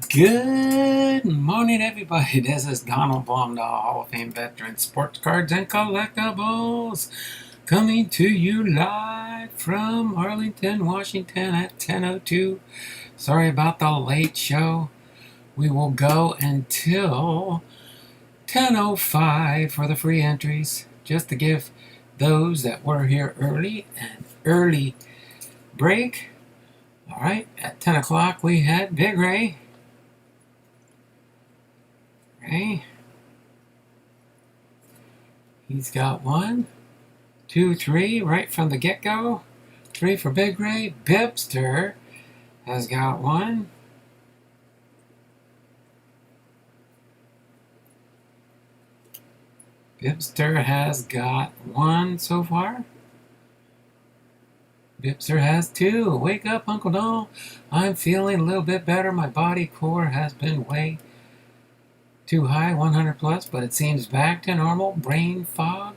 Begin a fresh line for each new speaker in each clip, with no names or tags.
Good morning, everybody. This is Donald Blomdahl, Hall of Fame veteran, sports cards and collectibles, coming to you live from Arlington, Washington at 10:02. Sorry about the late show. We will go until 10:05 for the free entries, just to give those that were here early an early break. All right, at 10 o'clock we had Big Ray. Okay. He's got 1, 2, 3 right from the get-go. 3 for Big Ray. Bipster has got 1. Bipster has got 1 so far. Bipster has 2. Wake up, Uncle Donald. I'm feeling a little bit better. My body core has been way too high, 100 plus, but it seems back to normal. Brain fog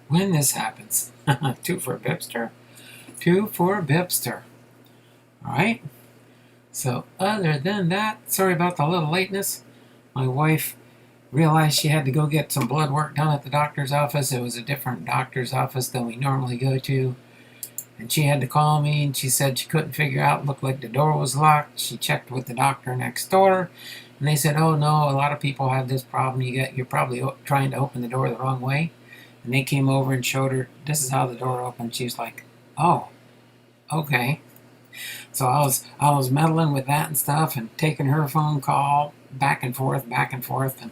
when this happens. 2 for Bipster. 2 for Bipster. Alright. So other than that, sorry about the little lateness. My wife realized she had to go get some blood work done at the doctor's office. It was a different doctor's office than we normally go to. And she had to call me, and she said she couldn't figure out. It looked like the door was locked. She checked with the doctor next door, and they said, oh no, a lot of people have this problem. You're probably trying to open the door the wrong way. And they came over and showed her, this is how the door opened. She was like, oh, okay. So I was meddling with that and stuff and taking her phone call back and forth. And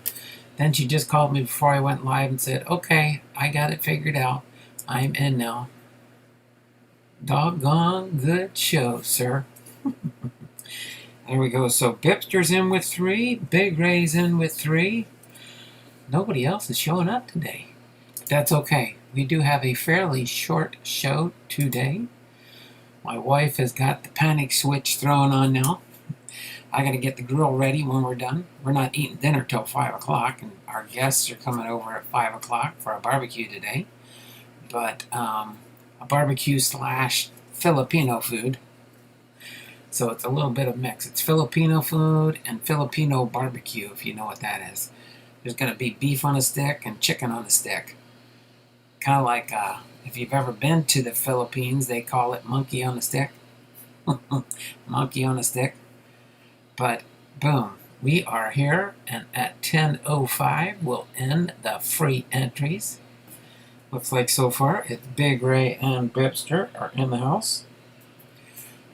then she just called me before I went live and said, okay, I got it figured out. I'm in now. Doggone good show, sir. There we go. So Bipster's in with 3. Big Ray's in with 3. Nobody else is showing up today. But that's okay. We do have a fairly short show today. My wife has got the panic switch thrown on now. I got to get the grill ready when we're done. We're not eating dinner till 5 o'clock, and our guests are coming over at 5 o'clock for a barbecue today. But a barbecue / Filipino food. So it's a little bit of mix. It's Filipino food and Filipino barbecue, if you know what that is. There's going to be beef on a stick and chicken on a stick. Kind of like if you've ever been to the Philippines, they call it monkey on a stick. Monkey on a stick. But boom, we are here, and at 10:05 we'll end the free entries. Looks like so far it's Big Ray and Bipster are in the house.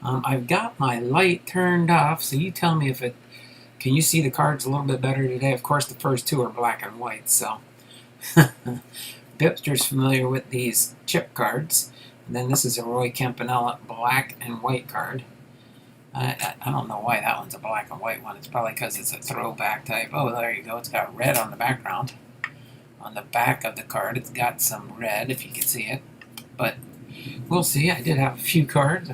I've got my light turned off, so you tell me if it... Can you see the cards a little bit better today? Of course, the first 2 are black and white, so... Bipster's familiar with these chip cards. And then this is a Roque Campanella black and white card. I don't know why that one's a black and white one. It's probably because it's a throwback type. Oh, there you go. It's got red on the background. On the back of the card, it's got some red, if you can see it. But we'll see. I did have a few cards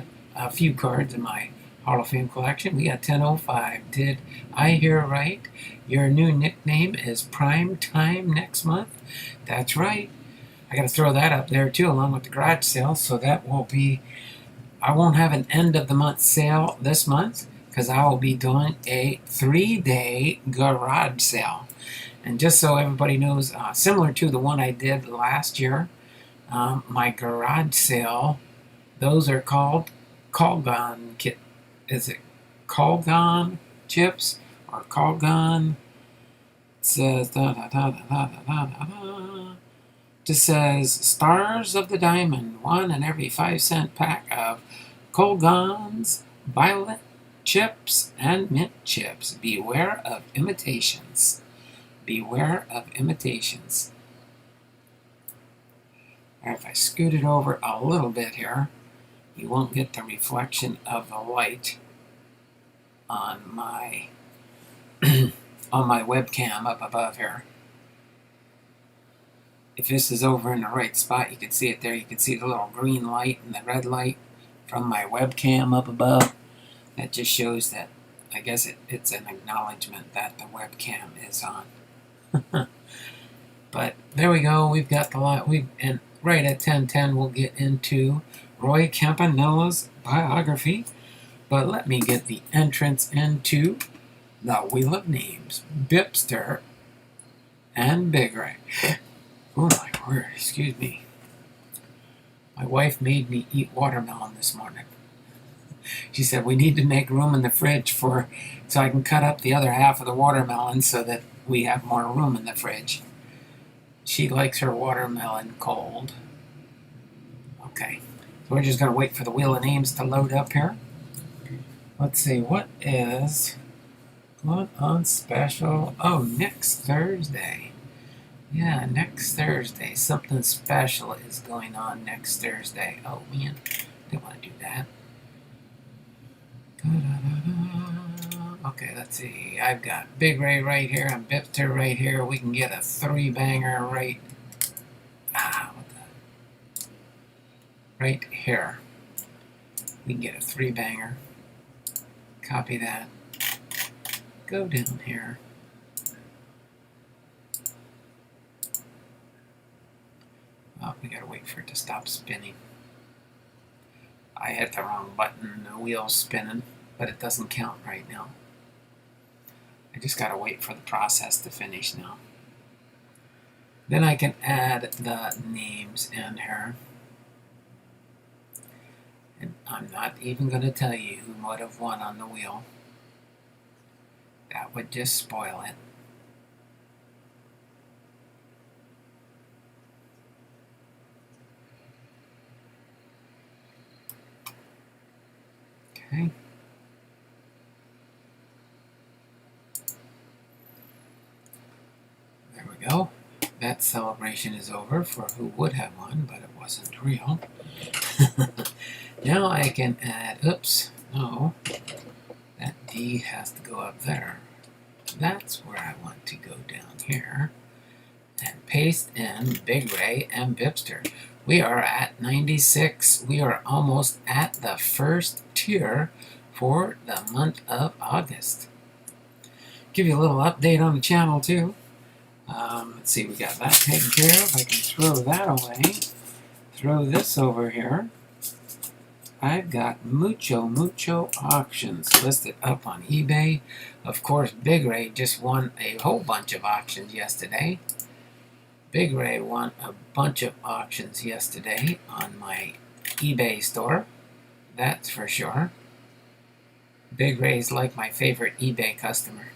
in my Hall of Fame collection. We got 10:05. Did I hear right? Your new nickname is Prime Time next month? That's right. I got to throw that up there too, along with the garage sale. So that will be... I won't have an end of the month sale this month, because I will be doing a 3-day garage sale. And just so everybody knows, similar to the one I did last year, my garage sale, those are called Colgan kit. Is it Colgan chips or Colgan? It says just says Stars of the Diamond, 1 in every 5-cent pack of Colgan's violet chips and mint chips. Beware of imitations. Beware of imitations. Or if I scoot it over a little bit here, you won't get the reflection of the light on my on my webcam up above here. If this is over in the right spot, you can see it there. You can see the little green light and the red light from my webcam up above. That just shows that, I guess it's an acknowledgement that the webcam is on. But there we go. We've got the lot. And right at 10:10, we'll get into Roque Campanella's biography. But let me get the entrance into the Wheel of Names, Bipster, and Big Ray. Oh my word, excuse me. My wife made me eat watermelon this morning. She said we need to make room in the fridge so I can cut up the other half of the watermelon so that we have more room in the fridge. She likes her watermelon cold. Okay, so we're just going to wait for the Wheel of Names to load up here. Let's see, what is going on special? Oh, next Thursday. Yeah, next Thursday. Something special is going on next Thursday. Oh, man, didn't want to do that. Okay, let's see. I've got Big Ray right here and Bipster right here. We can get a 3-banger right... right here. We can get a 3-banger. Copy that. Go down here. Oh, we gotta wait for it to stop spinning. I hit the wrong button. The wheel's spinning, but it doesn't count right now. I just gotta wait for the process to finish now. Then I can add the names in here. And I'm not even going to tell you who might have won on the wheel. That would just spoil it. Okay. There we go. That celebration is over for who would have won, but it wasn't real. Now I can add, oops, no, that D has to go up there. That's where I want to go down here. And paste in Big Ray and Bipster. We are at 96. We are almost at the first tier for the month of August. Give you a little update on the channel too. Let's see, we got that taken care of. I can throw that away. Throw this over here. I've got mucho auctions listed up on eBay. Of course, Big Ray just won a whole bunch of auctions yesterday. Big Ray won a bunch of auctions yesterday on my eBay store. That's for sure. Big Ray's like my favorite eBay customer.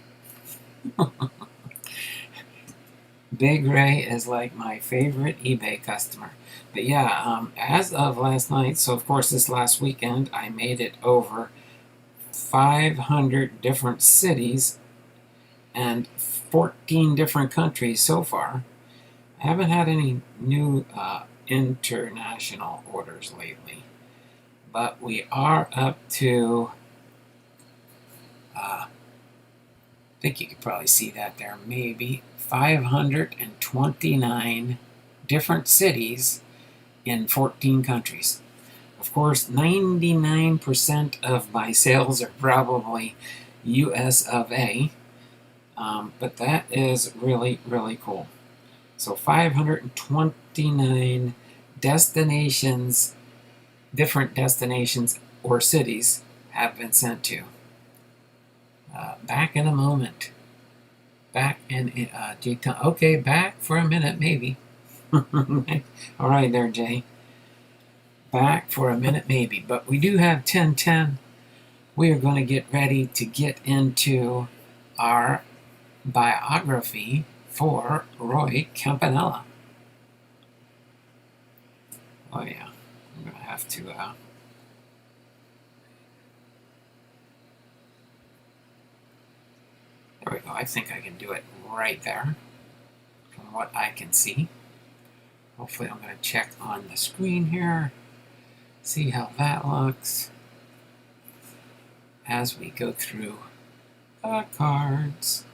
Big Ray is like my favorite eBay customer. But yeah, as of last night, so of course this last weekend, I made it over 500 different cities and 14 different countries so far. I haven't had any new international orders lately, but we are up to, I think you could probably see that there, maybe 529 different cities in 14 countries. Of course, 99% of my sales are probably US of A, but that is really, really cool. So 529 destinations, different destinations or cities have been sent to. Back in a moment. Back in okay, back for a minute maybe. All right there, Jay. Back for a minute maybe, but we do have 1010. We are going to get ready to get into our biography for Roque Campanella. Oh yeah, I'm going to have to there we go. I think I can do it right there from what I can see. Hopefully I'm going to check on the screen here, see how that looks as we go through the cards.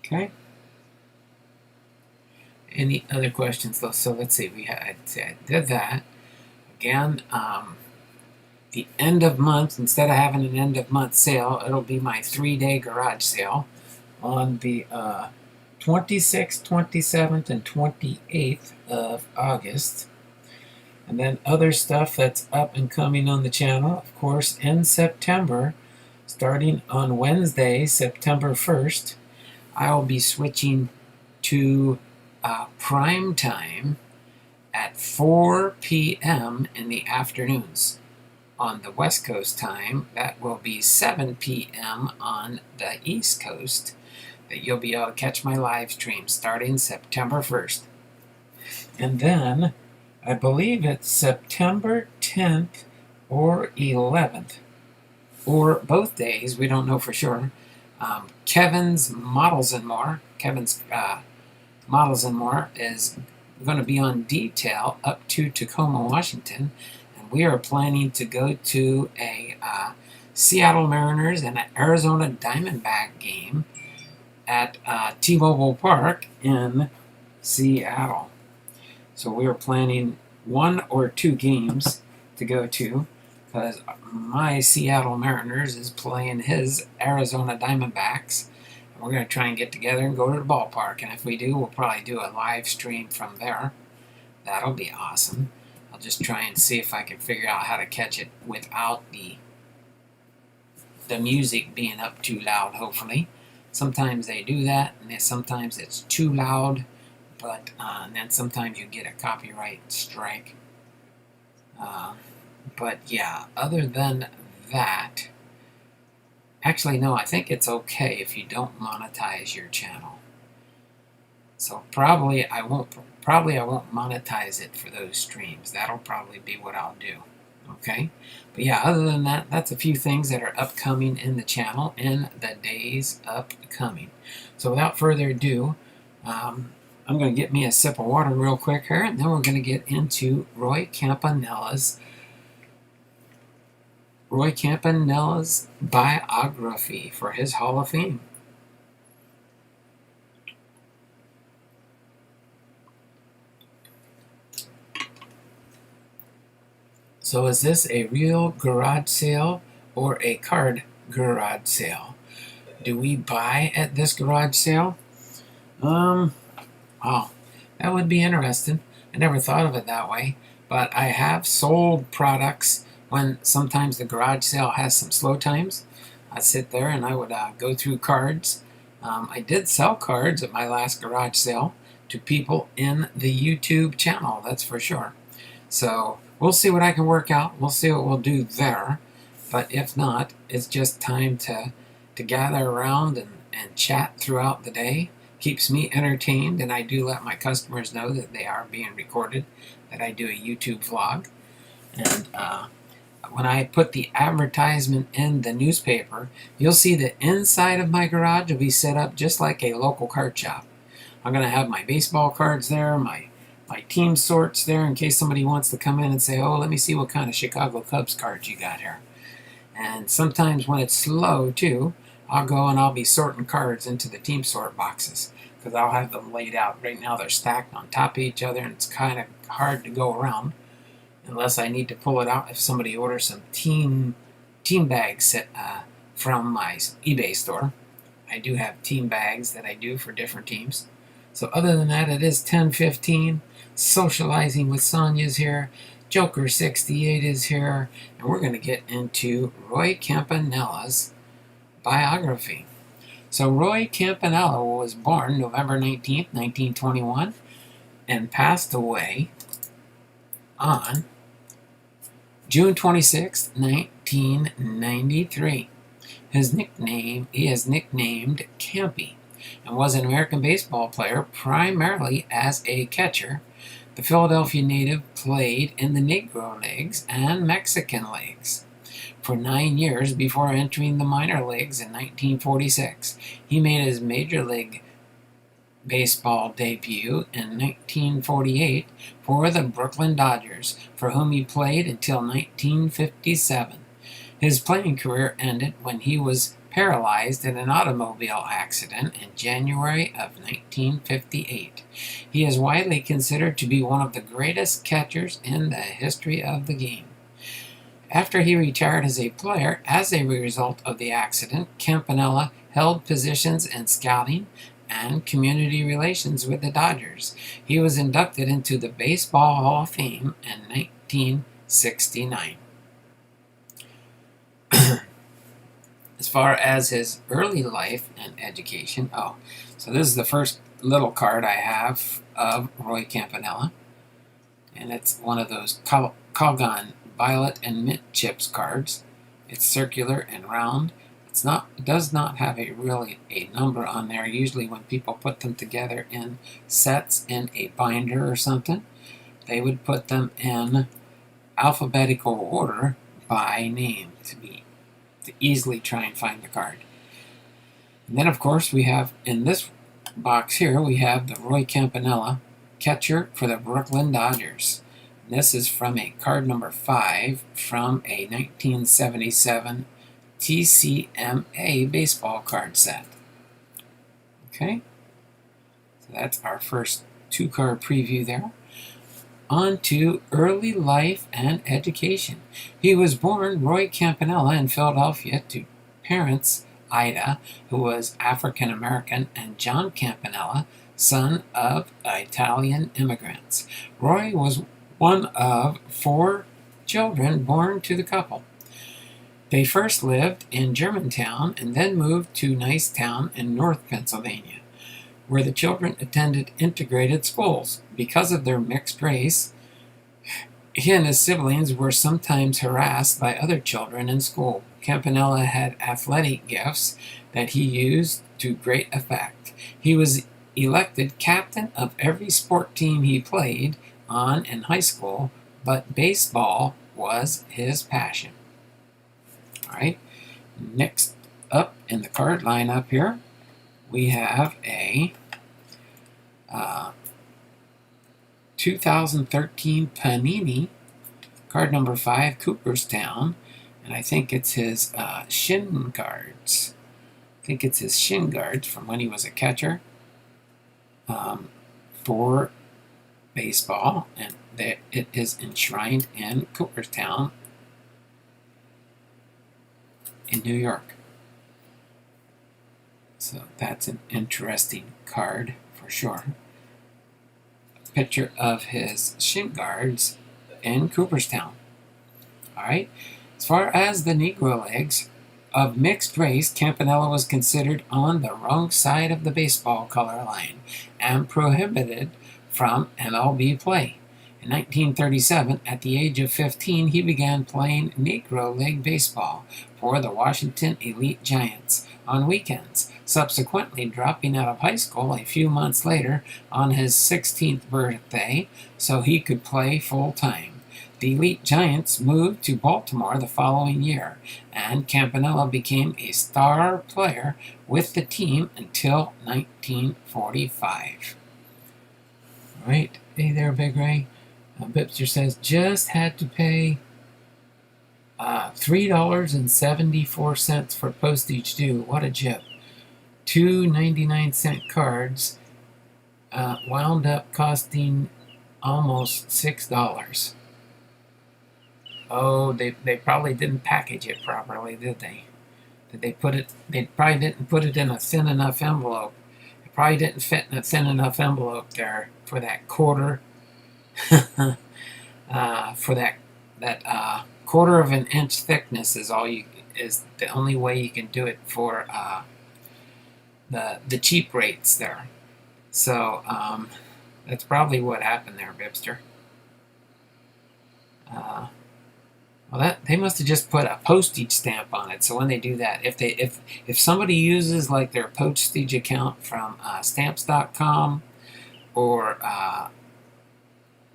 Okay. Any other questions though? So let's see, I did that. Again, the end of month, instead of having an end of month sale, it'll be my 3-day garage sale on the 26th, 27th, and 28th of August. And then other stuff that's up and coming on the channel, of course, in September. Starting on Wednesday, September 1st, I will be switching to prime time at 4 p.m. in the afternoons. On the West Coast time, that will be 7 p.m. on the East Coast, that you'll be able to catch my live stream starting September 1st. And then, I believe it's September 10th or 11th, or both days, we don't know for sure. Kevin's Models and More is going to be on detail up to Tacoma, Washington, and we are planning to go to a Seattle Mariners and an Arizona Diamondback game at T-Mobile Park in Seattle. So we are planning 1 or 2 games to go to, because my Seattle Mariners is playing his Arizona Diamondbacks. And we're going to try and get together and go to the ballpark. And if we do, we'll probably do a live stream from there. That'll be awesome. I'll just try and see if I can figure out how to catch it without the music being up too loud, hopefully. Sometimes they do that, and sometimes it's too loud, but and then sometimes you get a copyright strike. But yeah, other than that, actually no, I think it's okay if you don't monetize your channel. So probably I won't monetize it for those streams. That'll probably be what I'll do. Okay? But yeah, other than that, that's a few things that are upcoming in the channel in the days upcoming. So without further ado, I'm going to get me a sip of water real quick here, and then we're going to get into Roque Campanella's biography for his Hall of Fame. So is this a real garage sale or a card garage sale? Do we buy at this garage sale? Wow, that would be interesting. I never thought of it that way, but I have sold products when sometimes the garage sale has some slow times. I'd sit there and I would go through cards. I did sell cards at my last garage sale to people in the YouTube channel, that's for sure. So we'll see what I can work out. We'll see what we'll do there. But if not, it's just time to gather around and chat throughout the day. Keeps me entertained, and I do let my customers know that they are being recorded, that I do a YouTube vlog. And when I put the advertisement in the newspaper, you'll see the inside of my garage will be set up just like a local card shop. I'm going to have my baseball cards there, my team sorts there, in case somebody wants to come in and say, oh, let me see what kind of Chicago Cubs cards you got here. And sometimes when it's slow, too, I'll go and I'll be sorting cards into the team sort boxes, because I'll have them laid out. Right now they're stacked on top of each other, and it's kind of hard to go around unless I need to pull it out if somebody orders some team bags from my eBay store. I do have team bags that I do for different teams. So other than that, it is 10:15. Socializing with Sonia's here. Joker 68 is here. And we're going to get into Roque Campanella's biography. So Roque Campanella was born November 19th, 1921, and passed away on June 26th, 1993. He is nicknamed Campy, and was an American baseball player primarily as a catcher. The Philadelphia native played in the Negro leagues and Mexican leagues for 9 years before entering the minor leagues in 1946. He made his Major League Baseball debut in 1948 for the Brooklyn Dodgers, for whom he played until 1957. His playing career ended when he was paralyzed in an automobile accident in January of 1958. He is widely considered to be one of the greatest catchers in the history of the game. After he retired as a player, as a result of the accident, Campanella held positions in scouting and community relations with the Dodgers. He was inducted into the Baseball Hall of Fame in 1969. As far as his early life and education, so this is the first little card I have of Roy Campanella, and it's one of those Calgon violet and mint chips cards. It's circular and round. It does not have a number on there. Usually when people put them together in sets in a binder or something, they would put them in alphabetical order by name to easily try and find the card. And then of course we have in this box here, we have the Roy Campanella, catcher for the Brooklyn Dodgers. And this is from a card number 5 from a 1977 TCMA baseball card set. Okay, so that's our first 2-card preview there. On to early life and education. He was born Roy Campanella in Philadelphia to parents Ida, who was African American, and John Campanella, son of Italian immigrants. Roy was one of 4 children born to the couple. They first lived in Germantown and then moved to Nicetown in North Pennsylvania, where the children attended integrated schools. Because of their mixed race, he and his siblings were sometimes harassed by other children in school. Campanella had athletic gifts that he used to great effect. He was elected captain of every sport team he played on in high school, but baseball was his passion. All right, next up in the card lineup here, we have a 2013 Panini, card number 5, Cooperstown, and I think it's his shin guards. I think it's his shin guards from when he was a catcher for baseball, and it is enshrined in Cooperstown in New York. So that's an interesting card for sure. A picture of his shin guards in Cooperstown. Alright, as far as the Negro legs, of mixed race, Campanella was considered on the wrong side of the baseball color line and prohibited from MLB play. In 1937, at the age of 15, he began playing Negro League baseball for the Washington Elite Giants on weekends, subsequently dropping out of high school a few months later on his 16th birthday so he could play full-time. The Elite Giants moved to Baltimore the following year, and Campanella became a star player with the team until 1945. All right, hey there, Big Ray. Bipster says, just had to pay $3.74 for postage due. What a jip. 2 99-cent cards wound up costing almost $6. Oh, they probably didn't package it properly, did they? They probably didn't put it in a thin enough envelope. It probably didn't fit in a thin enough envelope there for that quarter. For that quarter of an inch thickness is the only way you can do it for the cheap rates there. So that's probably what happened there, Bipster. Well, they must have just put a postage stamp on it. So when they do that, if somebody uses like their postage account from stamps.com or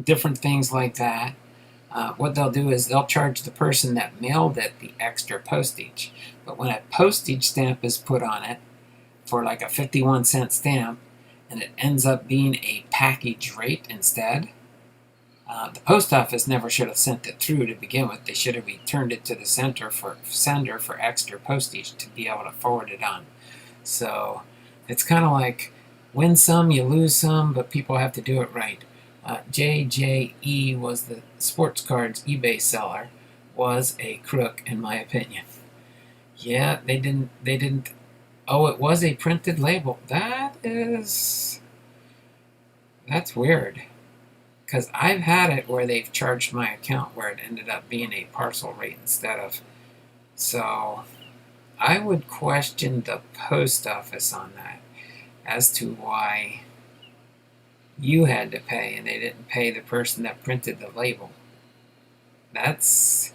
different things like that, what they'll do is they'll charge the person that mailed it the extra postage. But when a postage stamp is put on it for like a 51-cent stamp, and it ends up being a package rate instead, the post office never should have sent it through to begin with. They should have returned it to the sender for extra postage to be able to forward it on. So it's kind of like win some, you lose some, but people have to do it right. JJE was the sports cards eBay seller, was a crook in my opinion. Yeah, they didn't. Oh, it was a printed label. That's weird. Because I've had it where they've charged my account where it ended up being a parcel rate instead of. So, I would question the post office on that as to why you had to pay and they didn't pay the person that printed the label. That's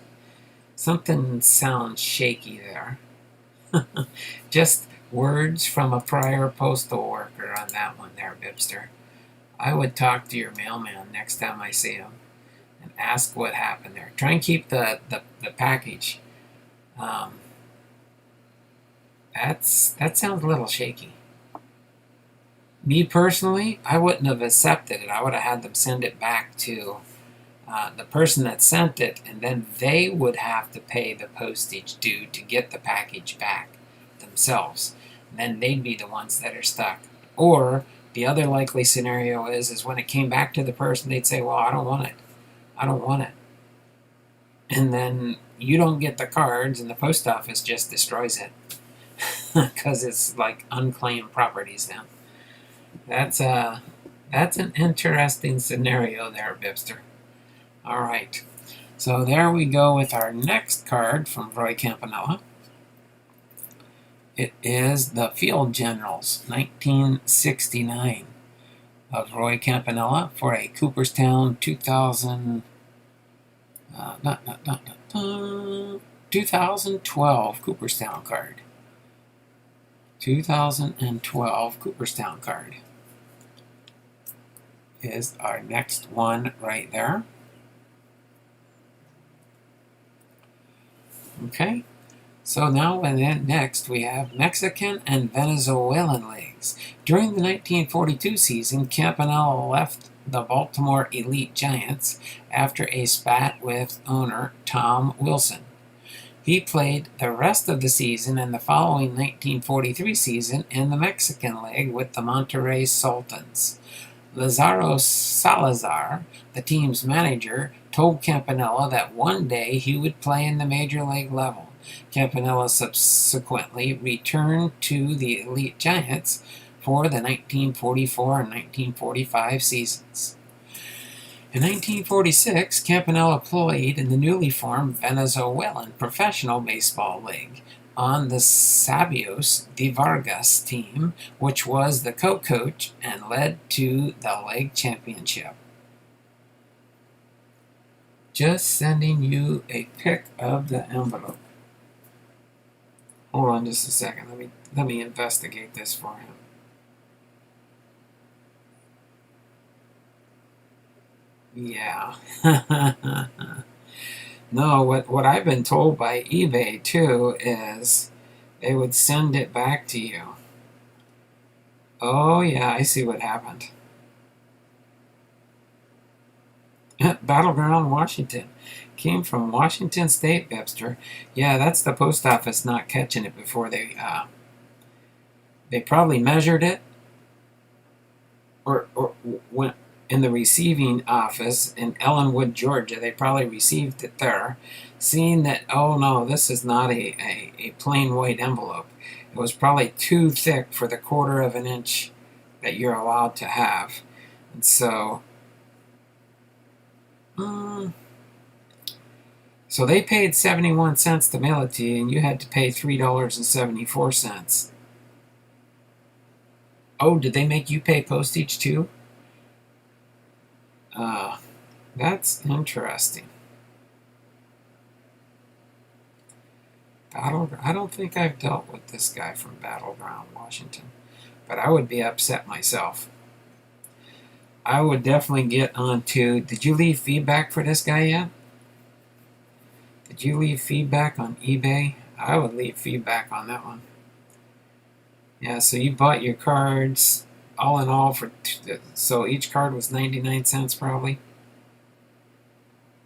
something sounds shaky there. Just words from a prior postal worker on that one there, Bipster. I would talk to your mailman next time I see him and ask what happened there. Try and keep the package. That sounds a little shaky. Me personally, I wouldn't have accepted it. I would have had them send it back to the person that sent it, and then they would have to pay the postage due to get the package back themselves. And then they'd be the ones that are stuck. Or the other likely scenario is when it came back to the person, they'd say, well, I don't want it. I don't want it. And then you don't get the cards, and the post office just destroys it because it's like unclaimed properties then. That's an interesting scenario there, Bipster. All right. So there we go with our next card from Roy Campanella. It is the Field Generals, 1969, of Roy Campanella for a Cooperstown 2012 Cooperstown card. 2012 Cooperstown card is our next one right there. Okay, so now and then next we have Mexican and Venezuelan leagues. During the 1942 season, Campanella left the Baltimore Elite Giants after a spat with owner Tom Wilson. He played the rest of the season and the following 1943 season in the Mexican League with the Monterrey Sultans. Lazaro Salazar, the team's manager, told Campanella that one day he would play in the major league level. Campanella subsequently returned to the Elite Giants for the 1944 and 1945 seasons. In 1946, Campanella played in the newly formed Venezuelan Professional Baseball League on the Sabios de Vargas team, which was the co-coach and led to the league championship. Just sending you a pic of the envelope. Hold on just a second. Let me investigate this for him. Yeah. No, what I've been told by eBay too is they would send it back to you. Oh yeah, I see what happened. Battleground, Washington. Came from Washington State, Webster. Yeah, that's the post office not catching it before they probably measured it or went in the receiving office in Ellenwood, Georgia. They probably received it there, seeing that, oh no, this is not a plain white envelope. It was probably too thick for the 1/4 of an inch that you're allowed to have. And so they paid 71 cents to mail it to you, and you had to pay $3.74. Oh, did they make you pay postage too? That's interesting. I don't think I've dealt with this guy from Battleground, Washington, but I would be upset myself. I would definitely get on to, did you leave feedback for this guy yet? Did you leave feedback on eBay? I would leave feedback on that one. Yeah, so you bought your cards all in all so each card was 99 cents probably.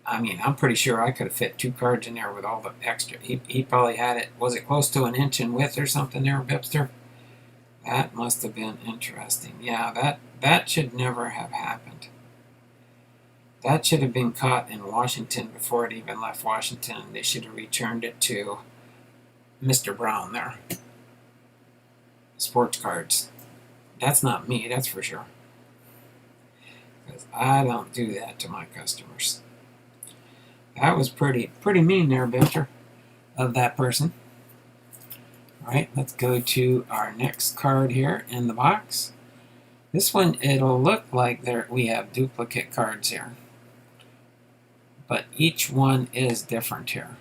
I mean, I'm pretty sure I could have fit 2 cards in there with all the extra. He probably had it, was it close to an inch in width or something there, Bipster? That must have been interesting. Yeah, that should never have happened. That should have been caught in Washington before it even left Washington. They should have returned it to Mr. Brown there. Sports cards. That's not me, that's for sure. Because I don't do that to my customers. That was pretty mean there, Bipster, of that person. All right, let's go to our next card here in the box. This one, it'll look like we have duplicate cards here, but each one is different here.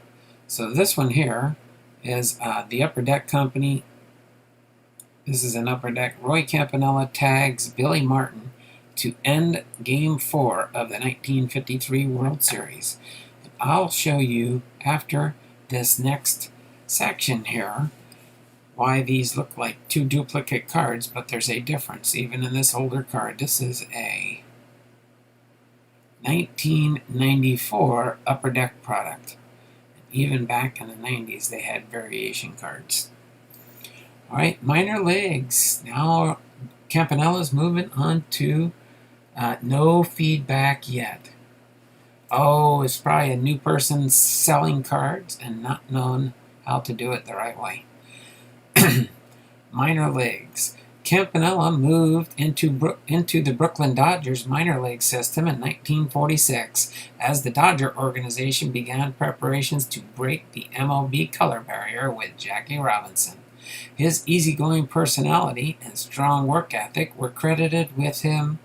So this one here is the Upper Deck Company. This is an Upper Deck. Roy Campanella tags Billy Martin to end Game 4 of the 1953 World Series. I'll show you after this next section here why these look like two duplicate cards, but there's a difference even in this older card. This is a 1994 Upper Deck product. Even back in the 90s, they had variation cards. All right, minor leagues. Now Campanella's moving on to no feedback yet. Oh, it's probably a new person selling cards and not knowing how to do it the right way. Minor leagues. Campanella moved into the Brooklyn Dodgers minor league system in 1946 as the Dodger organization began preparations to break the MLB color barrier with Jackie Robinson. His easygoing personality and strong work ethic were credited with him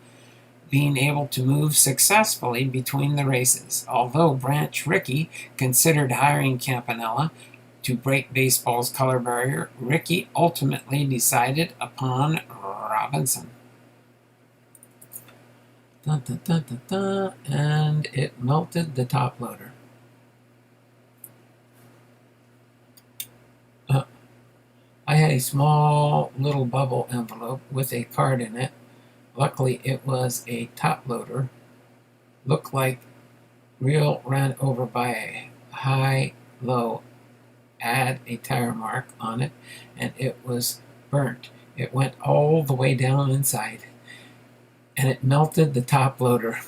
being able to move successfully between the races. Although Branch Rickey considered hiring Campanella to break baseball's color barrier, Rickey ultimately decided upon Robinson. Dun, dun, dun, dun, dun, and it melted the top loader. I had a small little bubble envelope with a card in it. Luckily, it was a top loader. Looked like real ran over by a high-low. Add a tire mark on it, and it was burnt. It went all the way down inside, and it melted the top loader.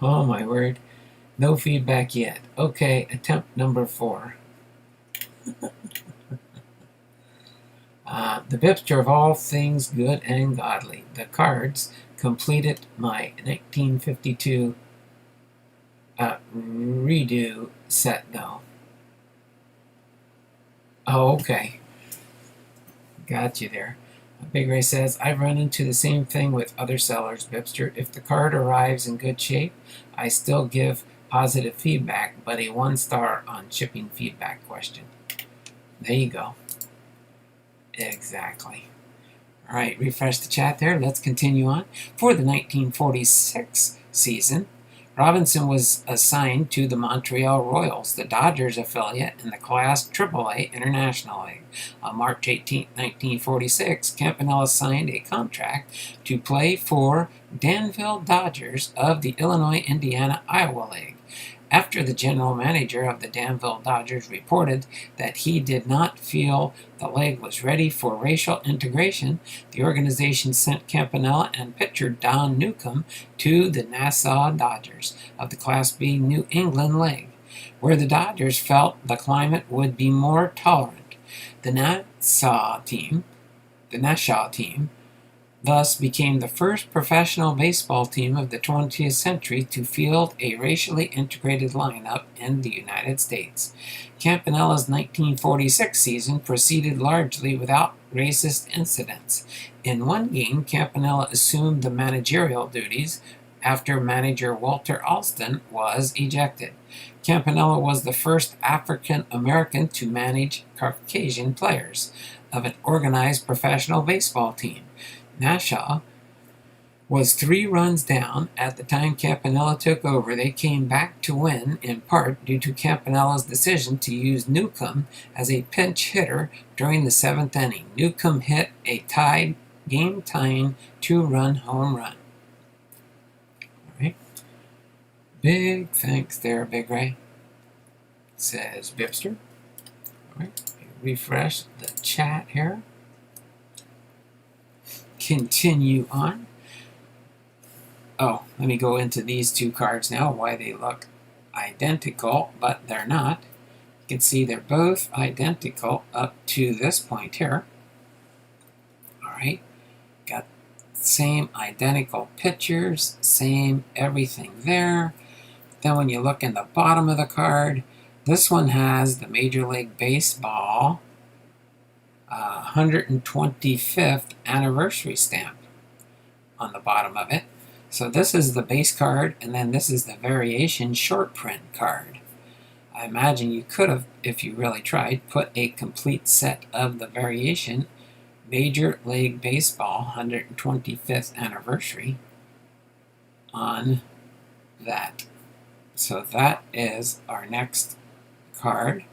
Oh my word. No feedback yet. Okay, attempt number 4. The Bipster of all things good and godly. The cards completed my 1952 redo set though. Oh, okay. Got you there. Big Ray says, I've run into the same thing with other sellers, Bipster. If the card arrives in good shape, I still give positive feedback, but a 1-star on shipping feedback question. There you go. Exactly. All right, refresh the chat there. Let's continue on. For the 1946 season, Robinson was assigned to the Montreal Royals, the Dodgers affiliate in the Class AAA International League. On March 18, 1946, Campanella signed a contract to play for Danville Dodgers of the Illinois-Indiana-Iowa League. After the general manager of the Danville Dodgers reported that he did not feel the league was ready for racial integration, the organization sent Campanella and pitcher Don Newcomb to the Nassau Dodgers of the Class B New England League, where the Dodgers felt the climate would be more tolerant. The Nassau team thus became the first professional baseball team of the 20th century to field a racially integrated lineup in the United States. Campanella's 1946 season proceeded largely without racist incidents. In one game, Campanella assumed the managerial duties after manager Walter Alston was ejected. Campanella was the first African American to manage Caucasian players of an organized professional baseball team. Nassau was 3 runs down at the time Campanella took over. They came back to win, in part due to Campanella's decision to use Newcomb as a pinch hitter during the 7th inning. Newcomb hit a game-tying 2-run home run. All right. Big thanks there, Big Ray, says Bipster. All right. Refresh the chat here. Continue on. Oh, let me go into these 2 cards now, why they look identical, but they're not. You can see they're both identical up to this point here. All right, got same identical pictures, same everything there. Then when you look in the bottom of the card, This one has the Major League Baseball 125th anniversary stamp on the bottom of it. So this is the base card, and then this is the variation short print card. I imagine you could have, if you really tried, put a complete set of the variation Major League Baseball 125th anniversary on that. So that is our next card.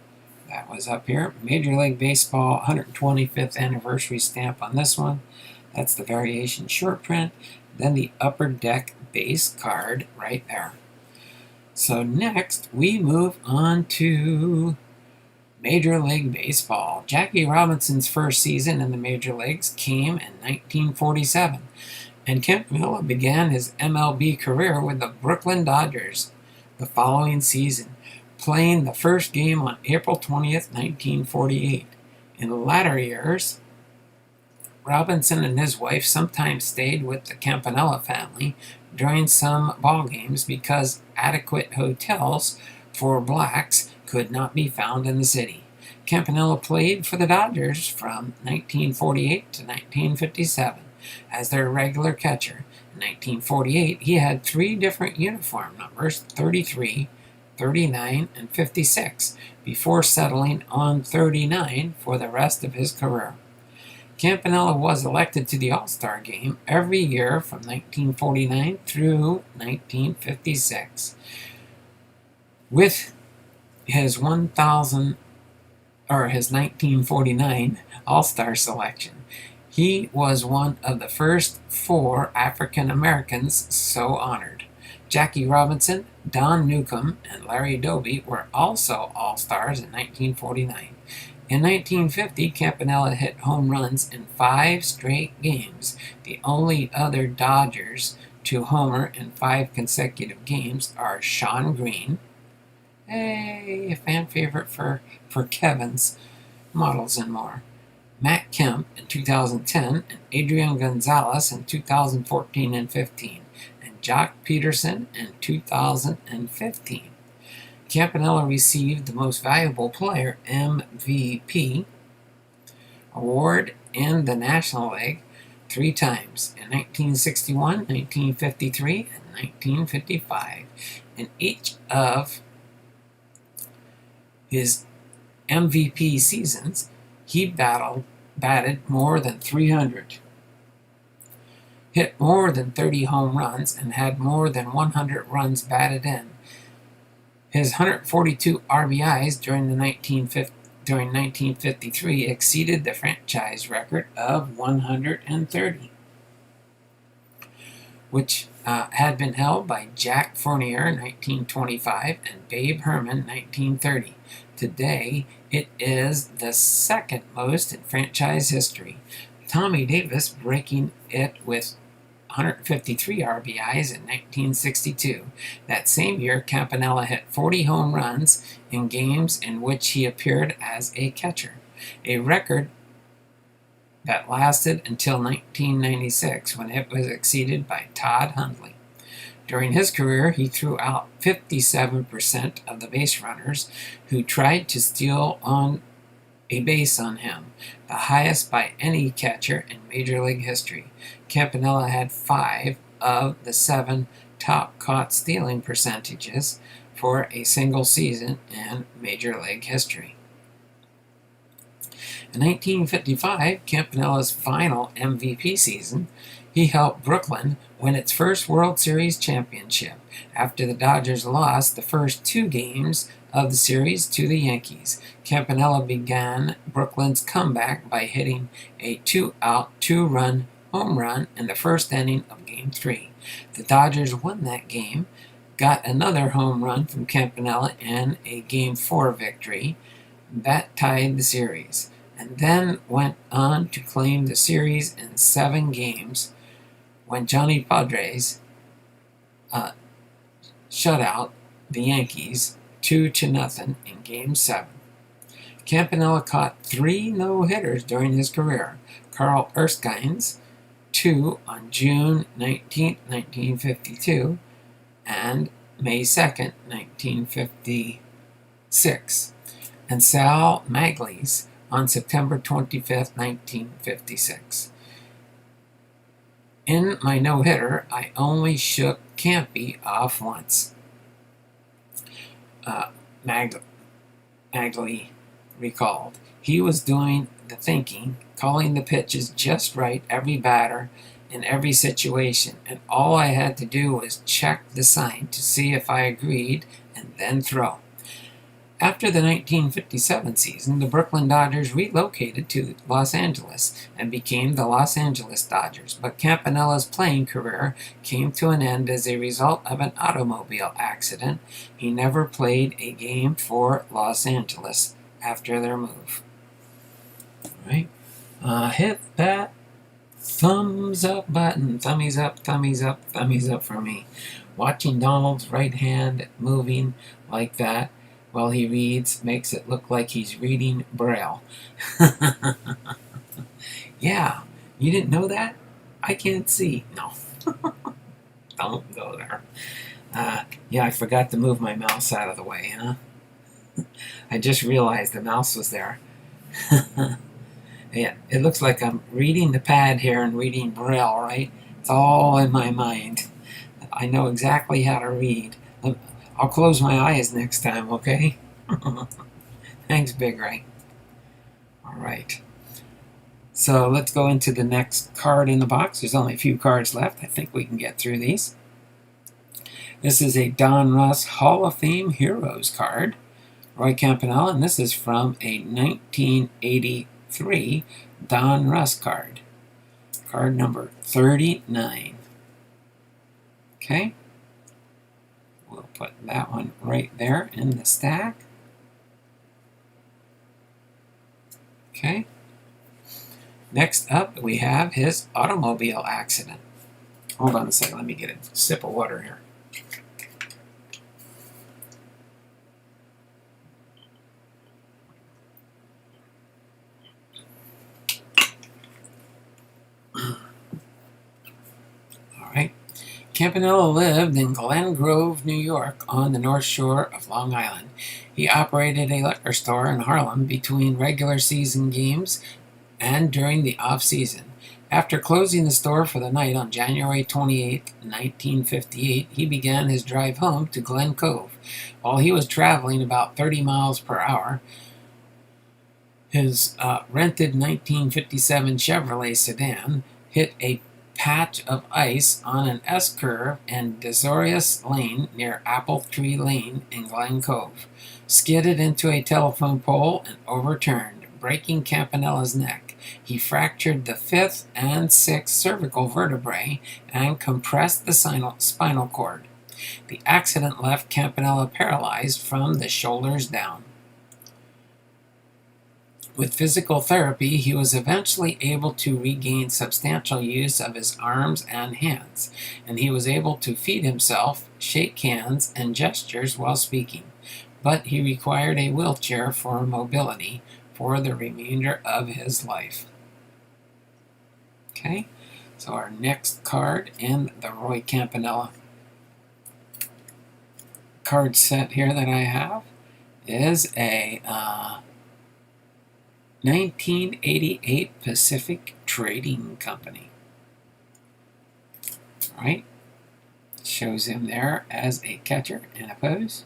That was up here. Major League Baseball 125th anniversary stamp on this one. That's the variation short print. Then the upper deck base card right there. So next we move on to Major League Baseball. Jackie Robinson's first season in the Major Leagues came in 1947, and Campanella began his MLB career with the Brooklyn Dodgers the following season, playing the first game on April 20th, 1948. In latter years, Robinson and his wife sometimes stayed with the Campanella family during some ball games because adequate hotels for blacks could not be found in the city. Campanella played for the Dodgers from 1948 to 1957 as their regular catcher. In 1948, he had 3 different uniform numbers, 33, 39, and 56, before settling on 39 for the rest of his career. Campanella was elected to the All-Star game every year from 1949 through 1956. With his 1949 All-Star selection, he was one of the first 4 African Americans so honored. Jackie Robinson, Don Newcomb, and Larry Doby were also All-Stars in 1949. In 1950, Campanella hit home runs in 5 straight games. The only other Dodgers to homer in 5 consecutive games are Shawn Green, a fan favorite for Kevin's Models and More, Matt Kemp in 2010, and Adrian Gonzalez in 2014 and 15, and Jock Peterson in 2015. Campanella received the Most Valuable Player MVP award in the National League 3 times, in 1961, 1953, and 1955. In each of his MVP seasons, he batted more than 300, hit more than 30 home runs, and had more than 100 runs batted in. His 142 RBIs during 1953 exceeded the franchise record of 130, which had been held by Jack Fournier in 1925 and Babe Herman 1930. Today, it is the second most in franchise history, Tommy Davis breaking it with 153 RBIs in 1962. That same year, Campanella hit 40 home runs in games in which he appeared as a catcher, a record that lasted until 1996, when it was exceeded by Todd Hundley. During his career, he threw out 57% of the base runners who tried to steal on a base on him, the highest by any catcher in Major League history. Campanella had 5 of the 7 top caught stealing percentages for a single season in Major League history. In 1955, Campanella's final MVP season, he helped Brooklyn win its first World Series championship after the Dodgers lost the first 2 games of the series to the Yankees. Campanella began Brooklyn's comeback by hitting a 2-out, 2-run home run in the first inning of Game 3. The Dodgers won that game, got another home run from Campanella in a Game 4 victory that tied the series, and then went on to claim the series in 7 games when Johnny Padres shut out the Yankees 2-0 in Game 7. Campanella caught 3 no-hitters during his career. Carl Erskine's 2 on June 19, 1952, and May 2nd, 1953. 6, and Sal Magley's on September 25th, 1956. In my no-hitter, I only shook Campy off once. Magley recalled. He was doing the thinking, calling the pitches just right every batter in every situation, and all I had to do was check the sign to see if I agreed and then throw. After the 1957 season, the Brooklyn Dodgers relocated to Los Angeles and became the Los Angeles Dodgers, but Campanella's playing career came to an end as a result of an automobile accident. He never played a game for Los Angeles after their move. All right. Hit that thumbs up button. Thummies up, thummies up, thummies up for me. Watching Donald's right hand moving like that while he reads makes it look like he's reading Braille. Yeah, you didn't know that? I can't see. No. Don't go there. Yeah, I forgot to move my mouse out of the way, huh? I just realized the mouse was there. Yeah, it looks like I'm reading the pad here and reading Braille, right? It's all in my mind. I know exactly how to read. I'll close my eyes next time, okay? Thanks, Big Ray. All right. So let's go into the next card in the box. There's only a few cards left. I think we can get through these. This is a Don Russ Hall of Fame Heroes card. Roy Campanella, and this is from a 1983 Don Russ card. Card number 39. Okay. We'll put that one right there in the stack. Okay. Next up, we have his automobile accident. Hold on a second. Let me get a sip of water here. All right. Campanella lived in Glen Grove, New York, on the North Shore of Long Island. He operated a liquor store in Harlem between regular season games and during the off-season. After closing the store for the night on January 28, 1958, he began his drive home to Glen Cove. While he was traveling about 30 miles per hour, his rented 1957 Chevrolet sedan hit a patch of ice on an S-curve in Desorius Lane near Apple Tree Lane in Glen Cove, skidded into a telephone pole, and overturned, breaking Campanella's neck. He fractured the 5th and 6th cervical vertebrae and compressed the spinal cord. The accident left Campanella paralyzed from the shoulders down. With physical therapy, he was eventually able to regain substantial use of his arms and hands, and he was able to feed himself, shake hands, and gestures while speaking. But he required a wheelchair for mobility for the remainder of his life. Okay, so our next card in the Roy Campanella card set here that I have is a 1988 Pacific Trading Company. All right, shows him there as a catcher in a pose.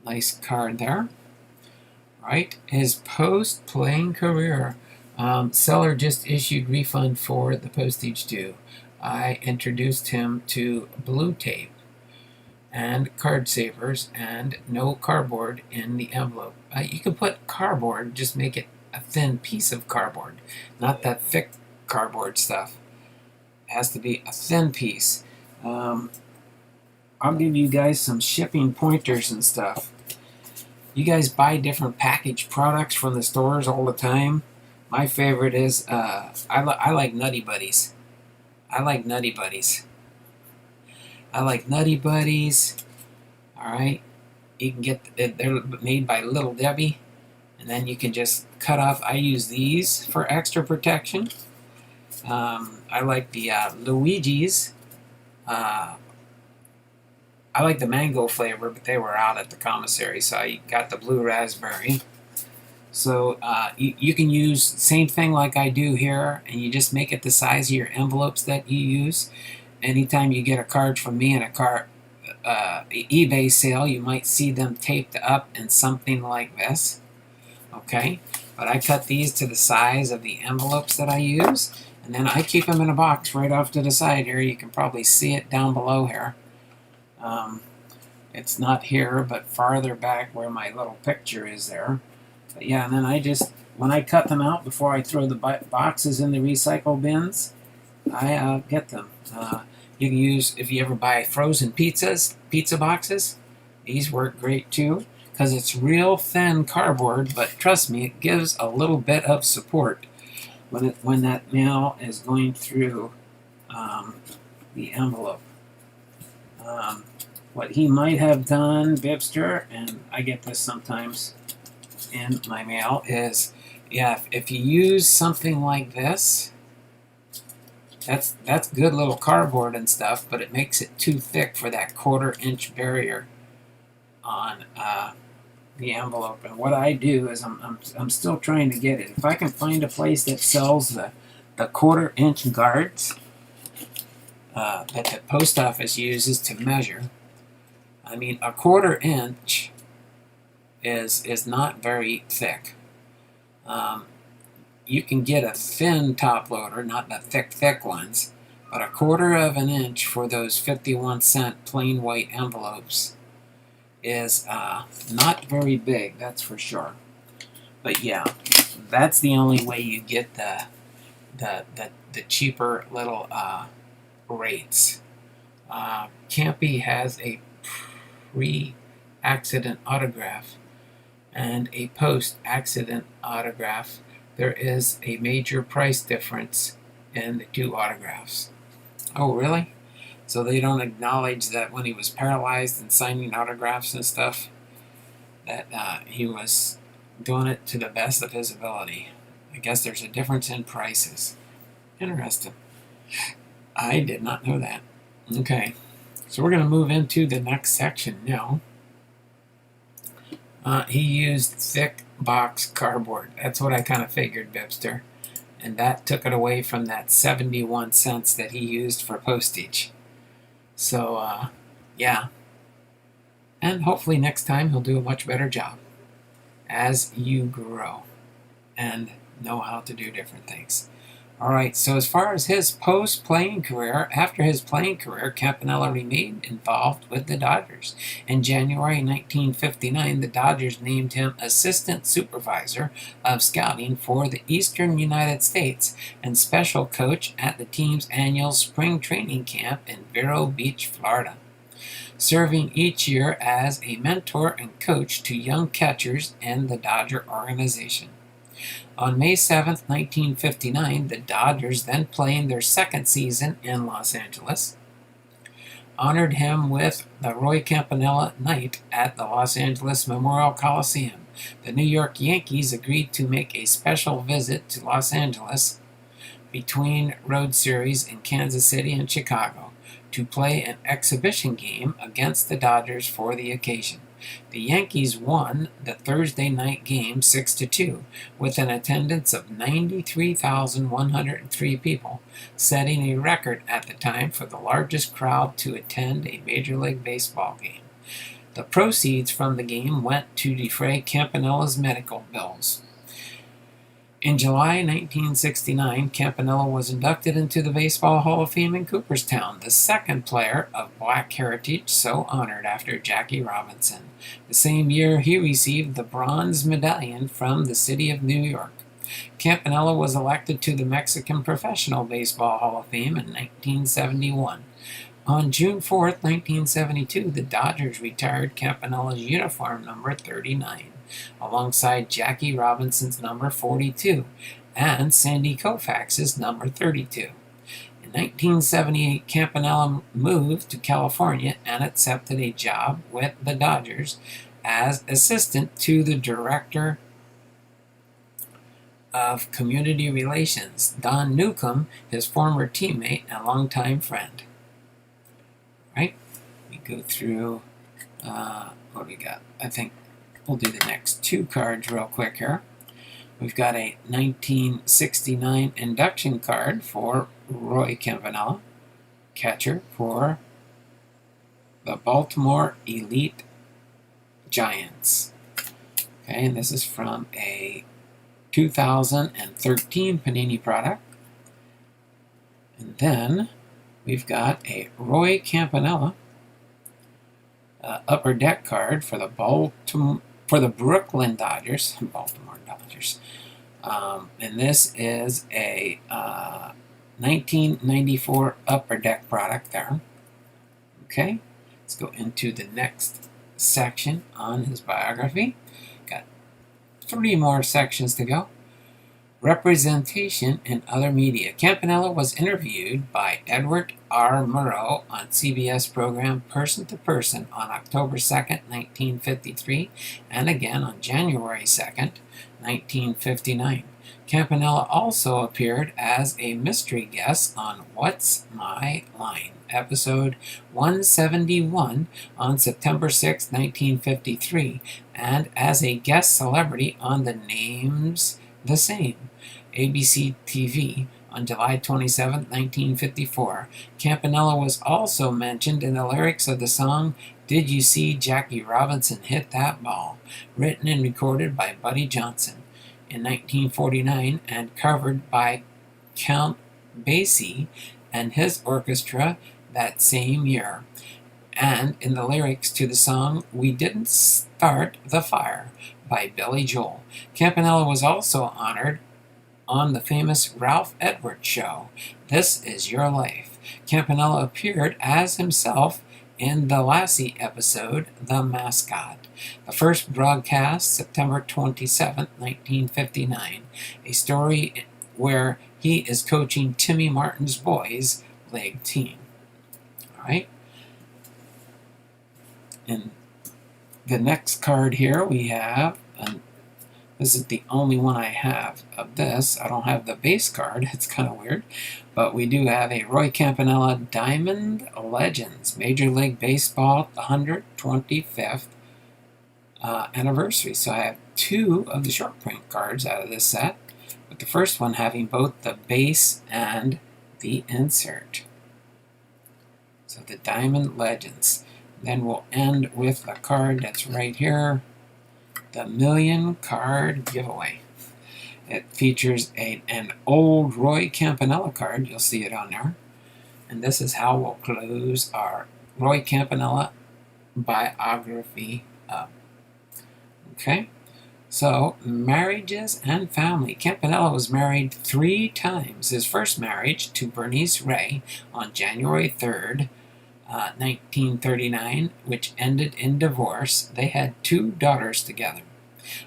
Nice card there. All right, his post-playing career. Seller just issued refund for the postage due. I introduced him to blue tape and card savers and no cardboard in the envelope. You can put cardboard, just make it a thin piece of cardboard, not that thick cardboard stuff. It has to be a thin piece. I'll give you guys some shipping pointers and stuff. You guys buy different packaged products from the stores all the time. My favorite is, I like Nutty Buddies. I like Nutty Buddies. All right. You can get, they're made by Little Debbie. And then you can just cut off. I use these for extra protection. I like the Luigi's I like the mango flavor, but they were out at the commissary, so I got the blue raspberry. So you can use the same thing like I do here, and you just make it the size of your envelopes that you use. Anytime you get a card from me in a eBay sale, you might see them taped up in something like this. Okay, but I cut these to the size of the envelopes that I use, and then I keep them in a box right off to the side here. You can probably see it down below here. It's not here, but farther back where my little picture is there. But yeah, and then when I cut them out before I throw the boxes in the recycle bins, I get them. You can use, if you ever buy frozen pizza boxes, these work great too, because it's real thin cardboard, but trust me, it gives a little bit of support when that mail is going through the envelope. What he might have done, Bibster, and I get this sometimes in my mail, is, yeah, if you use something like this, that's good little cardboard and stuff, but it makes it too thick for that 1/4-inch barrier on the envelope. And what I do is I'm still trying to get it. If I can find a place that sells the 1/4-inch guards that the post office uses to measure, I mean, a 1/4-inch is not very thick. You can get a thin top loader, not the thick ones, but a 1/4 inch for those 51-cent plain white envelopes is not very big, that's for sure. But yeah, that's the only way you get the cheaper little rates. Campy has a pre-accident autograph and a post-accident autograph. There is a major price difference in the two autographs. Oh, really? So they don't acknowledge that when he was paralyzed and signing autographs and stuff, that he was doing it to the best of his ability. I guess there's a difference in prices. Interesting. I did not know that. Okay, so we're going to move into the next section now. He used thick box cardboard. That's what I kind of figured, Bibster. And that took it away from that 71 cents that he used for postage. So, yeah. And hopefully next time he'll do a much better job as you grow and know how to do different things. Alright, so as far as his post-playing career, after his playing career, Campanella remained involved with the Dodgers. In January 1959, the Dodgers named him Assistant Supervisor of Scouting for the Eastern United States and Special Coach at the team's annual spring training camp in Vero Beach, Florida, serving each year as a mentor and coach to young catchers in the Dodger organization. On May 7, 1959, the Dodgers, then playing their second season in Los Angeles, honored him with the Roy Campanella Night at the Los Angeles Memorial Coliseum. The New York Yankees agreed to make a special visit to Los Angeles between road series in Kansas City and Chicago to play an exhibition game against the Dodgers for the occasion. The Yankees won the Thursday night game 6-2 with an attendance of 93,103 people, setting a record at the time for the largest crowd to attend a Major League Baseball game. The proceeds from the game went to defray Campanella's medical bills. In July 1969, Campanella was inducted into the Baseball Hall of Fame in Cooperstown, the second player of black heritage so honored after Jackie Robinson. The same year, he received the bronze medallion from the city of New York. Campanella was elected to the Mexican Professional Baseball Hall of Fame in 1971. On June 4, 1972, the Dodgers retired Campanella's uniform number 39. Alongside Jackie Robinson's number 42 and Sandy Koufax's number 32. In 1978, Campanella moved to California and accepted a job with the Dodgers as assistant to the director of community relations, Don Newcomb, his former teammate and longtime friend. Right? We go through, what do we got? I think we'll do the next two cards real quick here. We've got a 1969 induction card for Roy Campanella, catcher for the Baltimore Elite Giants. Okay, and this is from a 2013 Panini product. And then we've got a Roy Campanella upper deck card for the Brooklyn Dodgers, Baltimore Dodgers. And this is a 1994 upper deck product there. Okay, let's go into the next section on his biography. Got 3 more sections to go. Representation in other media. Campanella was interviewed by Edward R. Murrow on CBS program Person to Person on October 2nd, 1953, and again on January 2nd, 1959. Campanella also appeared as a mystery guest on What's My Line, episode 171 on September 6, 1953, and as a guest celebrity on The Name's the Same, ABC TV, on July 27, 1954. Campanella was also mentioned in the lyrics of the song Did You See Jackie Robinson Hit That Ball?, written and recorded by Buddy Johnson in 1949 and covered by Count Basie and his orchestra that same year, and in the lyrics to the song We Didn't Start the Fire by Billy Joel. Campanella was also honored on the famous Ralph Edwards show, This Is Your Life. Campanella appeared as himself in the Lassie episode, The Mascot. The first broadcast, September 27, 1959, a story where he is coaching Timmy Martin's boys' league team. All right. And the next card here we have, and this is the only one I have of this. I don't have the base card. It's kind of weird. But we do have a Roy Campanella Diamond Legends Major League Baseball 125th anniversary. So I have 2 of the short print cards out of this set, with the first one having both the base and the insert. So the Diamond Legends. Then we'll end with the card that's right here, the Million Card Giveaway. It features an old Roy Campanella card. You'll see it on there. And this is how we'll close our Roy Campanella biography up. Okay, so marriages and family. Campanella was married 3 times. His first marriage to Bernice Ray on January 3rd, 1939, which ended in divorce. They had 2 daughters together.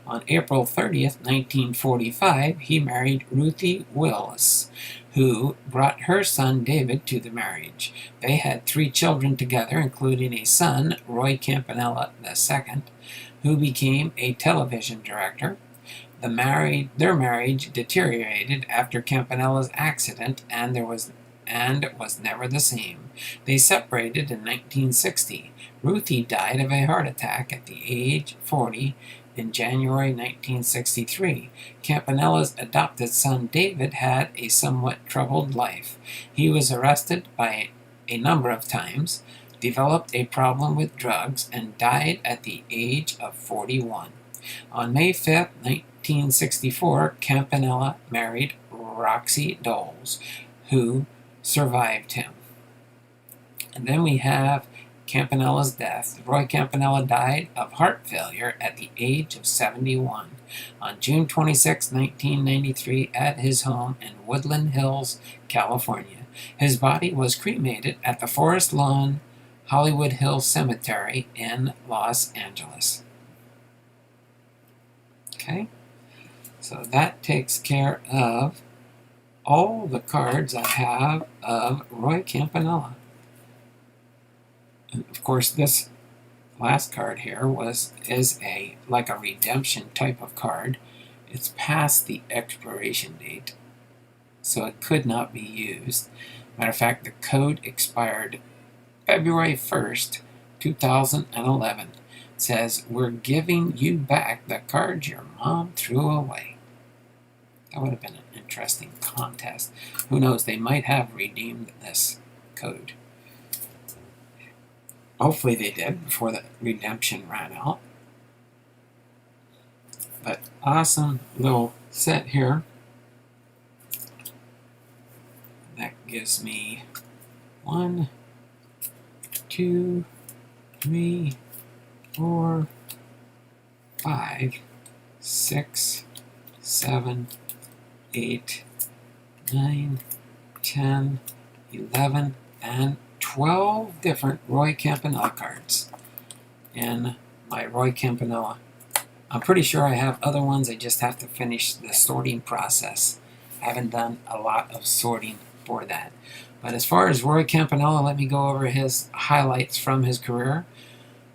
On April 30th, 1945, he married Ruthie Willis, who brought her son David to the marriage. They had 3 children together, including a son, Roy Campanella II, who became a television director. Their marriage deteriorated after Campanella's accident and was never the same. They separated in 1960. Ruthie died of a heart attack at the age 40 in January 1963. Campanella's adopted son David had a somewhat troubled life. He was arrested by a number of times, developed a problem with drugs, and died at the age of 41. On May 5, 1964, Campanella married Roxy Doles, who survived him. And then we have Campanella's death. Roy Campanella died of heart failure at the age of 71 on June 26, 1993, at his home in Woodland Hills, California. His body was cremated at the Forest Lawn Hollywood Hills Cemetery in Los Angeles. Okay, so that takes care of all the cards I have of Roy Campanella. And of course, this last card here is like a redemption type of card. It's past the expiration date, so it could not be used. Matter of fact, the code expired February 1st, 2011. It says, "We're giving you back the cards your mom threw away." That would have been an interesting contest. Who knows, they might have redeemed this code. Hopefully they did before the redemption ran out. But awesome little set here. That gives me 1, 2, 3, 4, 5, 6, 7, 8, 9, 10, 11, and 12 different Roy Campanella cards in my Roy Campanella. I'm pretty sure I have other ones. I just have to finish the sorting process. I haven't done a lot of sorting for that. But as far as Roy Campanella, let me go over his highlights from his career.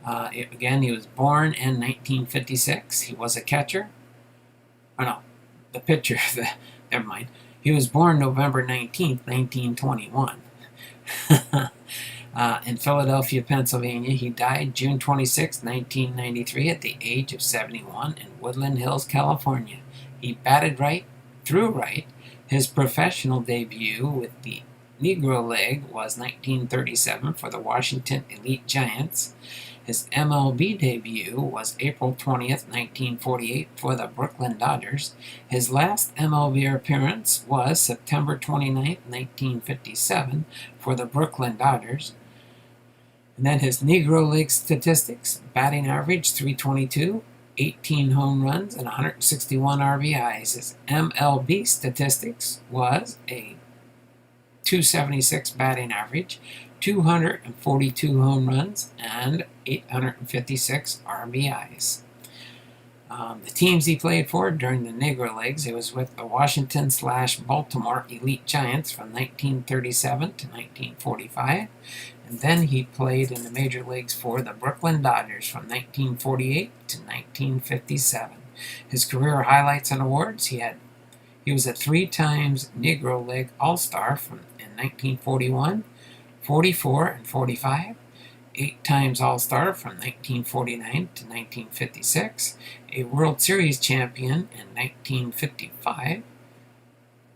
Again, he was born in 1956. He was a catcher. Oh no, the pitcher. Never mind. He was born November 19th, 1921. In Philadelphia, Pennsylvania. He died June 26, 1993 at the age of 71 in Woodland Hills, California. He batted right, threw right. His professional debut with the Negro League was 1937 for the Washington Elite Giants. His MLB debut was April 20th, 1948 for the Brooklyn Dodgers. His last MLB appearance was September 29th, 1957 for the Brooklyn Dodgers. And then his Negro League statistics: batting average 322, 18 home runs, and 161 RBIs. His MLB statistics was a 276 batting average, 242 home runs, and 856 RBIs. The teams he played for during the Negro Leagues: he was with the Washington/Baltimore Elite Giants from 1937 to 1945. And then he played in the major leagues for the Brooklyn Dodgers from 1948 to 1957. His career highlights and awards: he was a 3 times Negro League All-Star in 1941, 44, and 45. 8 times All-Star from 1949 to 1956, a World Series champion in 1955,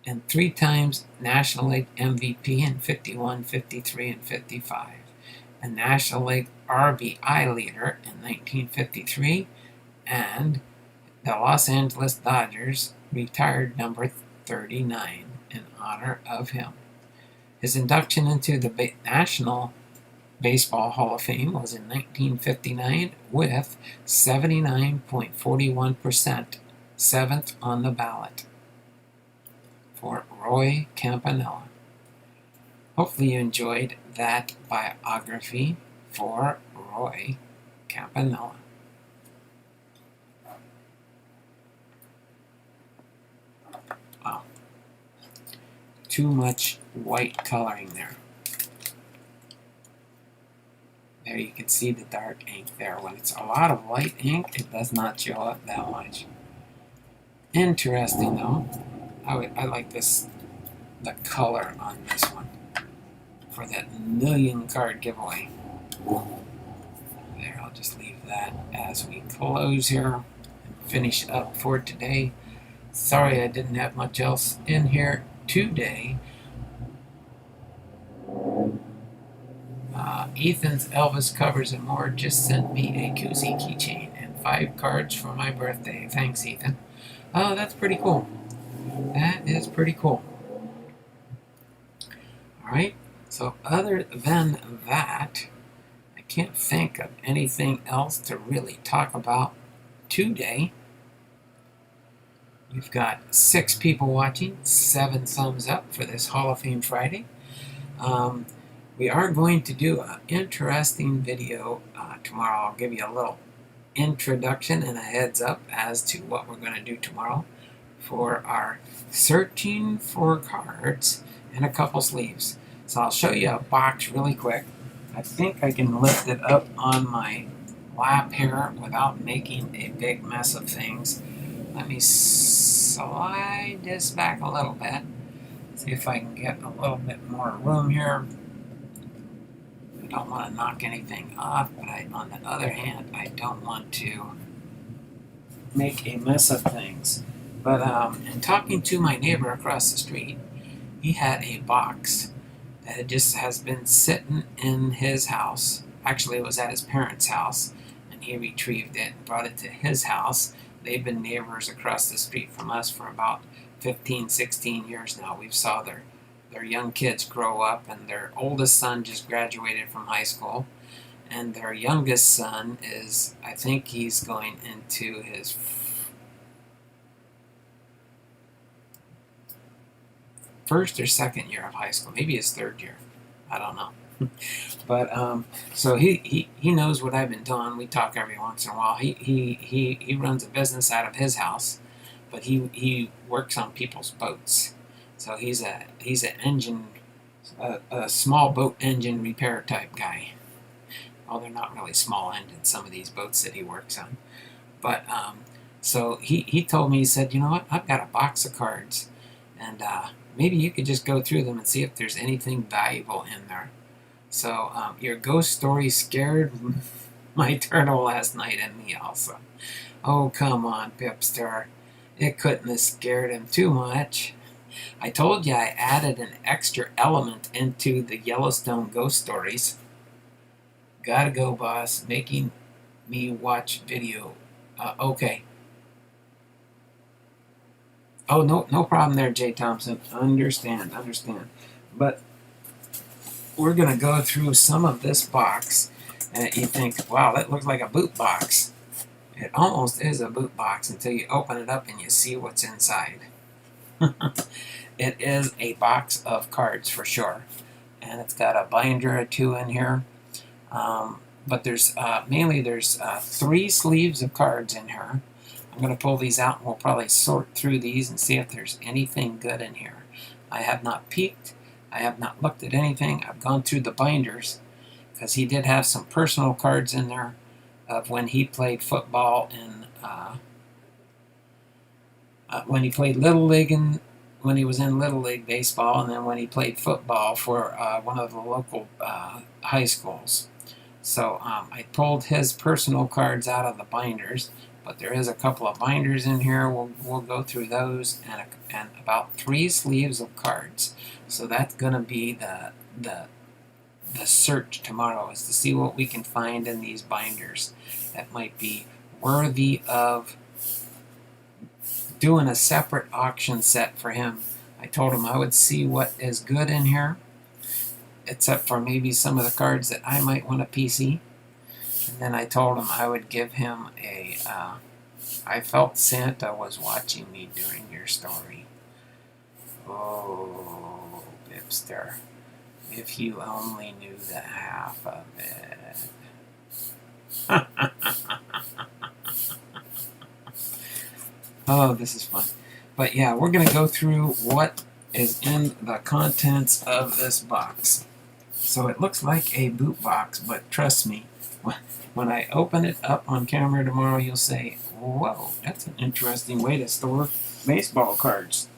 and 3 times National League MVP in 51, 53, and 55, a National League RBI leader in 1953, and the Los Angeles Dodgers retired number 39 in honor of him. His induction into the National Baseball Hall of Fame was in 1959 with 79.41%, 7th on the ballot for Roy Campanella. Hopefully you enjoyed that biography for Roy Campanella. Wow. Too much white coloring there. There you can see the dark ink there. When it's a lot of white ink, it does not show up that much. Interesting though. I like the color on this one for that 1,000,000 card giveaway. There, I'll just leave that as we close here and finish up for today. Sorry I didn't have much else in here today. Ethan's Elvis Covers and More just sent me a koozie keychain and 5 cards for my birthday. Thanks, Ethan. Oh, that's pretty cool. That is pretty cool. Alright, so other than that, I can't think of anything else to really talk about today. We've got 6 people watching, 7 thumbs up for this Hall of Fame Friday. We are going to do an interesting video tomorrow. I'll give you a little introduction and a heads up as to what we're going to do tomorrow for our searching for cards and a couple sleeves. So I'll show you a box really quick. I think I can lift it up on my lap here without making a big mess of things. Let me slide this back a little bit. See if I can get a little bit more room here. I don't want to knock anything off, but on the other hand, I don't want to make a mess of things. But in talking to my neighbor across the street, he had a box that just has been sitting in his house. Actually, it was at his parents' house, and he retrieved it and brought it to his house. They've been neighbors across the street from us for about 15, 16 years now. We've saw their young kids grow up, and their oldest son just graduated from high school, and their youngest son is, I think he's going into his first or second year of high school, maybe his third year. I don't know. But so he knows what I've been doing. We talk every once in a while. He runs a business out of his house, but he works on people's boats. So he's an engine, a small boat engine repair type guy. Well, they're not really small engines, some of these boats that he works on. But so he told me, he said, you know what, I've got a box of cards, and maybe you could just go through them and see if there's anything valuable in there. So your ghost story scared my turtle last night and me also. Oh, come on, Pipster. It couldn't have scared him too much. I told you I added an extra element into the Yellowstone ghost stories. Gotta go, boss. Making me watch video. Okay. Oh, no problem there, Jay Thompson. Understand. But we're going to go through some of this box, and you think, wow, that looks like a boot box. It almost is a boot box until you open it up and you see what's inside. It is a box of cards for sure, and it's got a binder or two in here. But there's mainly 3 sleeves of cards in here. I'm going to pull these out, and we'll probably sort through these and see if there's anything good in here. I have not peeked. I have not looked at anything. I've gone through the binders because he did have some personal cards in there of when he played football and when he played Little League and when he was in Little League baseball, and then when he played football for one of the local high schools. So I pulled his personal cards out of the binders, but there is a couple of binders in here. We'll go through those, and about 3 sleeves of cards. So that's going to be the search tomorrow, is to see what we can find in these binders that might be worthy of doing a separate auction set for him. I told him I would see what is good in here, except for maybe some of the cards that I might want a PC. And then I told him I would give him a I felt Santa was watching me during your story. Oh, Bipster, if you only knew the half of it. Oh, this is fun. But yeah, we're going to go through what is in the contents of this box. So it looks like a boot box, but trust me, when I open it up on camera tomorrow, you'll say, whoa, that's an interesting way to store baseball cards.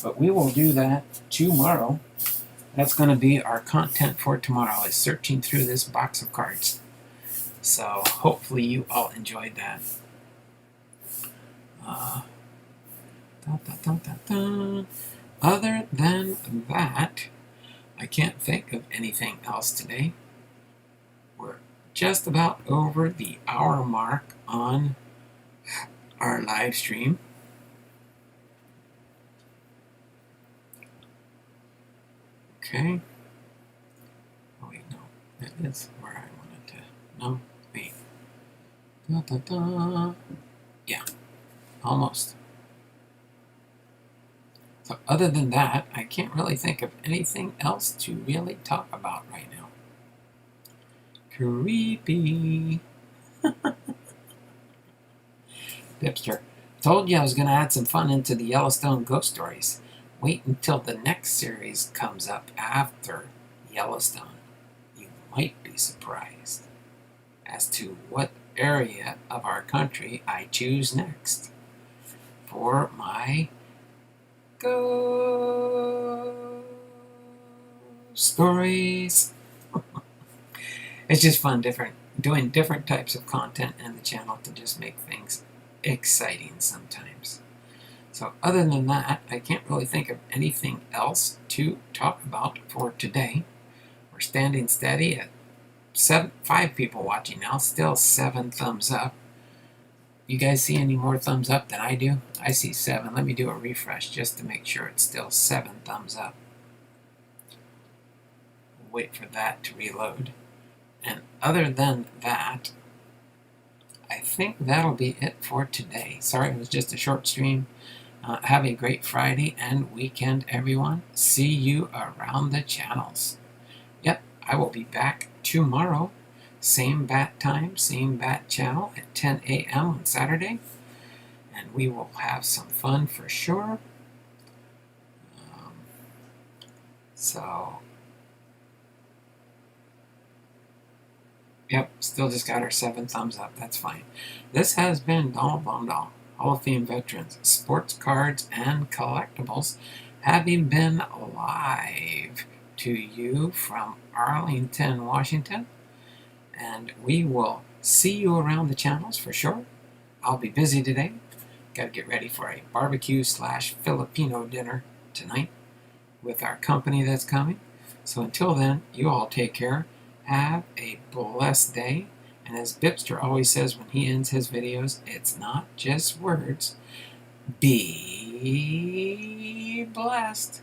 But we will do that tomorrow. That's going to be our content for tomorrow, is searching through this box of cards. So hopefully you all enjoyed that. Other than that, I can't think of anything else today. We're just about over the hour mark on our live stream. Okay. Oh wait, no. That is where I wanted to. No, wait. Yeah, almost. So other than that, I can't really think of anything else to really talk about right now. Creepy. Dipster. Told you I was going to add some fun into the Yellowstone ghost stories. Wait until the next series comes up after Yellowstone. You might be surprised as to what area of our country I choose next for my ghost stories. It's just fun, doing different types of content in the channel to just make things exciting sometimes. So other than that, I can't really think of anything else to talk about for today. We're standing steady at 5 people watching now, still 7 thumbs up. You guys see any more thumbs up than I do? I see 7. Let me do a refresh just to make sure it's still 7 thumbs up. Wait for that to reload. And other than that, I think that'll be it for today. Sorry, it was just a short stream. Have a great Friday and weekend, everyone. See you around the channels. Yep, I will be back tomorrow. Same bat time, same bat channel at 10 a.m. on Saturday. And we will have some fun for sure. Yep, still just got our 7 thumbs up. That's fine. This has been Donald Blomdahl, Hall of Fame Veterans, Sports Cards and Collectibles, having been live to you from Arlington, Washington. And we will see you around the channels for sure. I'll be busy today. Got to get ready for a barbecue / Filipino dinner tonight with our company that's coming. So until then, you all take care. Have a blessed day. And as Bipster always says when he ends his videos, it's not just words. Be blessed.